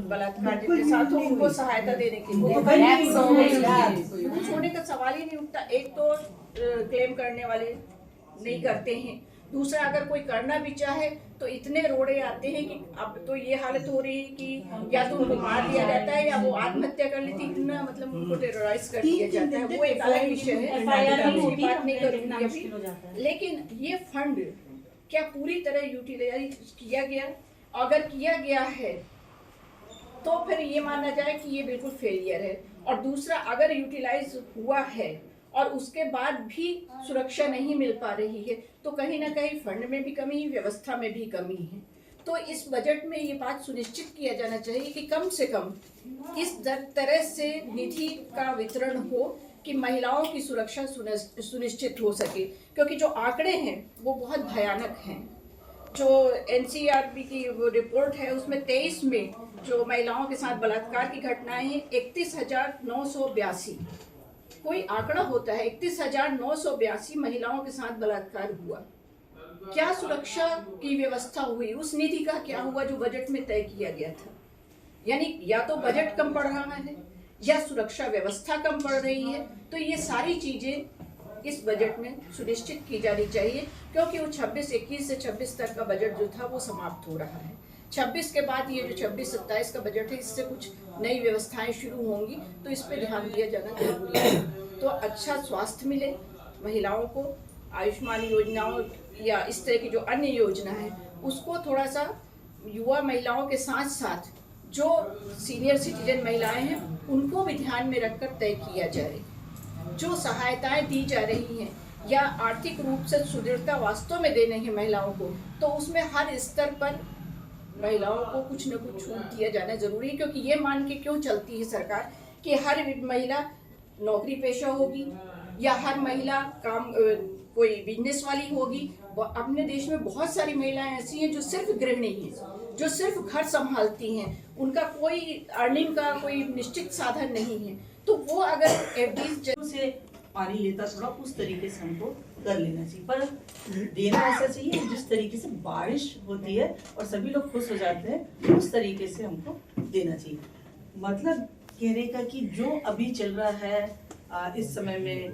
बलात्कार के साथ हो उनको सहायता देने के लिए कुछ होने का सवाल ही नहीं उठता। एक तो क्लेम करने वाले नहीं करते हैं, दूसरा अगर कोई करना भी चाहे तो इतने रोड़े आते हैं कि अब तो ये हालत हो रही है कि या तो उनको मार दिया जाता है या वो आत्महत्या कर लेती, इतना मतलब उनको टेरराइज कर दिया जाता है। वो एक अलग विषय है, बात नहीं करूंगी अभी। लेकिन ये फंड क्या पूरी तरह यूटिलाइज किया गया? अगर किया गया है तो फिर ये माना जाए कि ये बिल्कुल फेलियर है। और दूसरा, अगर यूटिलाइज हुआ है और उसके बाद भी सुरक्षा नहीं मिल पा रही है तो कहीं ना कहीं फंड में भी कमी, व्यवस्था में भी कमी है। तो इस बजट में ये बात सुनिश्चित किया जाना चाहिए कि कम से कम इस तरह से निधि का वितरण हो कि महिलाओं की सुरक्षा सुनिश्चित हो सके, क्योंकि जो आंकड़े हैं वो बहुत भयानक हैं। जो एनसीआरबी की वो रिपोर्ट है उसमें 23 में जो महिलाओं के साथ बलात्कार की घटनाएं हैं 31,982, कोई आंकड़ा होता है 31,982 महिलाओं के साथ बलात्कार हुआ। क्या सुरक्षा की व्यवस्था हुई? उस निधि का क्या हुआ जो बजट में तय किया गया था? यानी या तो बजट कम पड़ रहा है या सुरक्षा व्यवस्था कम पड़ रही है। तो ये सारी चीजें इस बजट में सुनिश्चित की जानी चाहिए, क्योंकि वो 21 से 26 तक का बजट जो था वो समाप्त हो रहा है। 26 के बाद ये जो 26-27 का बजट है इससे कुछ नई व्यवस्थाएं शुरू होंगी, तो इस पर ध्यान दिया जाना जरूरी है। तो अच्छा स्वास्थ्य मिले महिलाओं को, आयुष्मान योजनाओं या इस तरह की जो अन्य योजना है उसको थोड़ा सा युवा महिलाओं के साथ साथ जो सीनियर सिटीजन महिलाएं हैं उनको भी ध्यान में रखकर तय किया जाए। जो सहायताएं दी जा रही हैं या आर्थिक रूप से सुदृढ़ता वास्तव में देने हैं महिलाओं को, तो उसमें हर स्तर पर महिलाओं को कुछ न कुछ छूट दिया जाना जरूरी है। क्योंकि ये मान के क्यों चलती है सरकार कि हर महिला नौकरी पेशा होगी या हर महिला काम कोई बिजनेस वाली होगी। अपने देश में बहुत सारी महिलाएं ऐसी हैं जो सिर्फ गृहिणी हैं, जो सिर्फ घर संभालती हैं, उनका कोई अर्निंग का कोई निश्चित साधन नहीं है। तो वो अगर एफडी से पानी लेता थोड़ा उस तरीके से हमको कर लेना चाहिए, पर देना ऐसा चाहिए जिस तरीके से बारिश होती है और सभी लोग खुश हो जाते हैं, उस तरीके से हमको देना चाहिए। मतलब कहने का कि जो अभी चल रहा है इस समय में